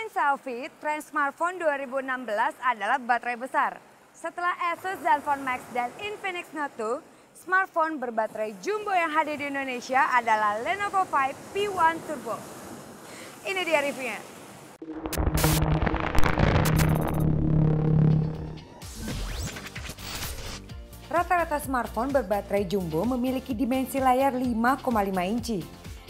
Ngomongin selfie, tren smartphone 2016 adalah baterai besar. Setelah Asus Zenfone Max dan Infinix Note 2, smartphone berbaterai jumbo yang hadir di Indonesia adalah Lenovo 5 P1 Turbo. Ini dia reviewnya. Rata-rata smartphone berbaterai jumbo memiliki dimensi layar 5,5 inci.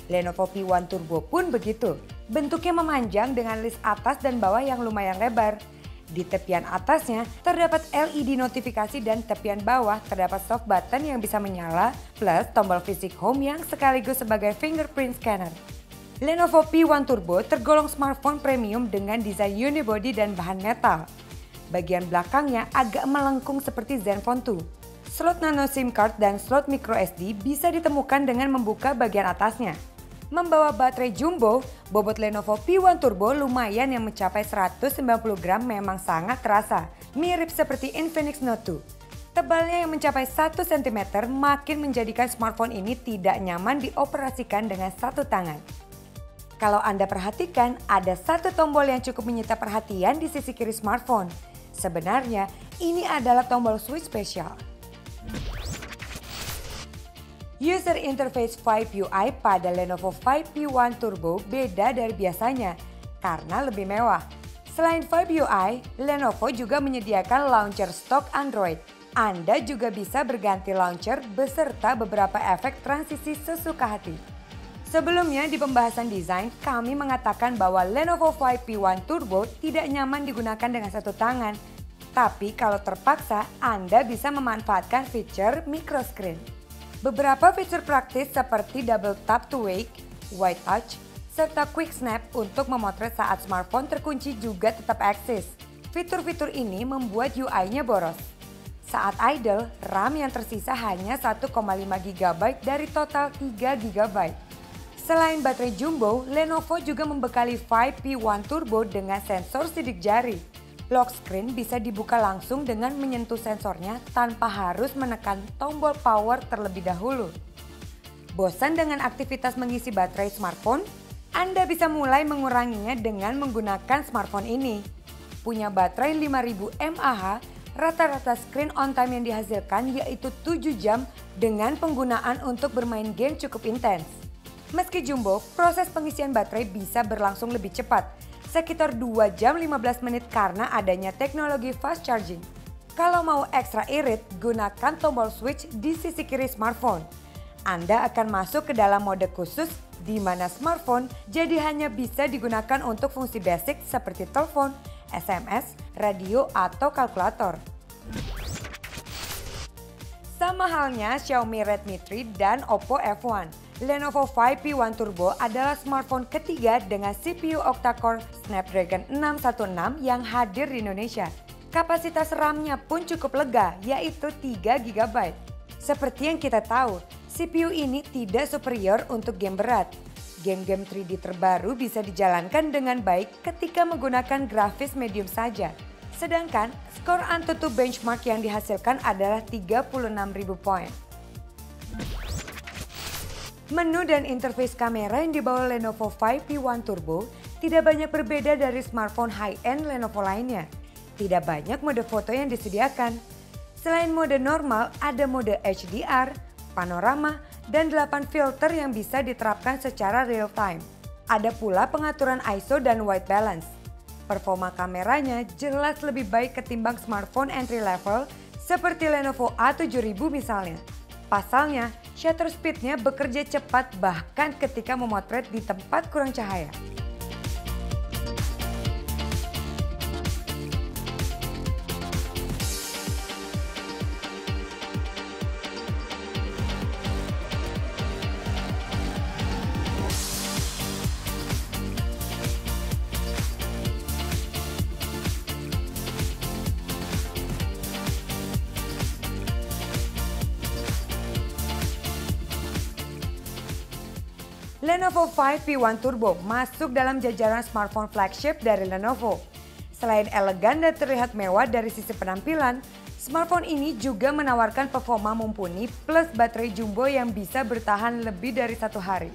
Lenovo P1 Turbo pun begitu. Bentuknya memanjang dengan list atas dan bawah yang lumayan lebar. Di tepian atasnya terdapat LED notifikasi dan tepian bawah terdapat soft button yang bisa menyala plus tombol fisik home yang sekaligus sebagai fingerprint scanner. Lenovo P1 Turbo tergolong smartphone premium dengan desain unibody dan bahan metal. Bagian belakangnya agak melengkung seperti Zenfone 2. Slot nano SIM card dan slot micro SD bisa ditemukan dengan membuka bagian atasnya. Membawa baterai jumbo, bobot Lenovo P1 Turbo lumayan yang mencapai 190 gram memang sangat terasa, mirip seperti Infinix Note 2. Tebalnya yang mencapai 1 cm makin menjadikan smartphone ini tidak nyaman dioperasikan dengan satu tangan. Kalau Anda perhatikan, ada satu tombol yang cukup menyita perhatian di sisi kiri smartphone. Sebenarnya, ini adalah tombol switch spesial. User interface 5 UI pada Lenovo 5 P1 Turbo beda dari biasanya karena lebih mewah. Selain 5 UI, Lenovo juga menyediakan launcher stok Android. Anda juga bisa berganti launcher beserta beberapa efek transisi sesuka hati. Sebelumnya di pembahasan desain, kami mengatakan bahwa Lenovo 5 P1 Turbo tidak nyaman digunakan dengan satu tangan. Tapi kalau terpaksa, Anda bisa memanfaatkan fitur micro screen. Beberapa fitur praktis seperti double tap to wake, white touch, serta quick snap untuk memotret saat smartphone terkunci juga tetap eksis. Fitur-fitur ini membuat UI-nya boros. Saat idle, RAM yang tersisa hanya 1,5 GB dari total 3 GB. Selain baterai jumbo, Lenovo juga membekali 5 P1 Turbo dengan sensor sidik jari. Lock screen bisa dibuka langsung dengan menyentuh sensornya tanpa harus menekan tombol power terlebih dahulu. Bosan dengan aktivitas mengisi baterai smartphone? Anda bisa mulai menguranginya dengan menggunakan smartphone ini. Punya baterai 5000 mAh, rata-rata screen on time yang dihasilkan yaitu 7 jam dengan penggunaan untuk bermain game cukup intens. Meski jumbo, proses pengisian baterai bisa berlangsung lebih cepat. Sekitar 2 jam 15 menit karena adanya teknologi fast charging. Kalau mau ekstra irit, gunakan tombol switch di sisi kiri smartphone. Anda akan masuk ke dalam mode khusus di mana smartphone jadi hanya bisa digunakan untuk fungsi basic seperti telepon, SMS, radio, atau kalkulator. Sama halnya Xiaomi Redmi 3 dan Oppo F1. Lenovo 5 P1 Turbo adalah smartphone ketiga dengan CPU octa-core Snapdragon 616 yang hadir di Indonesia. Kapasitas RAM-nya pun cukup lega, yaitu 3 GB. Seperti yang kita tahu, CPU ini tidak superior untuk game berat. Game-game 3D terbaru bisa dijalankan dengan baik ketika menggunakan grafis medium saja. Sedangkan skor AnTuTu benchmark yang dihasilkan adalah 36.000 poin. Menu dan interface kamera yang dibawa Lenovo 5 P1 Turbo tidak banyak berbeda dari smartphone high-end Lenovo lainnya. Tidak banyak mode foto yang disediakan. Selain mode normal, ada mode HDR, panorama, dan 8 filter yang bisa diterapkan secara real time. Ada pula pengaturan ISO dan white balance. Performa kameranya jelas lebih baik ketimbang smartphone entry level seperti Lenovo A7000 misalnya. Pasalnya, shutter speed-nya bekerja cepat bahkan ketika memotret di tempat kurang cahaya. Lenovo 5 P1 Turbo masuk dalam jajaran smartphone flagship dari Lenovo. Selain elegan dan terlihat mewah dari sisi penampilan, smartphone ini juga menawarkan performa mumpuni plus baterai jumbo yang bisa bertahan lebih dari 1 hari.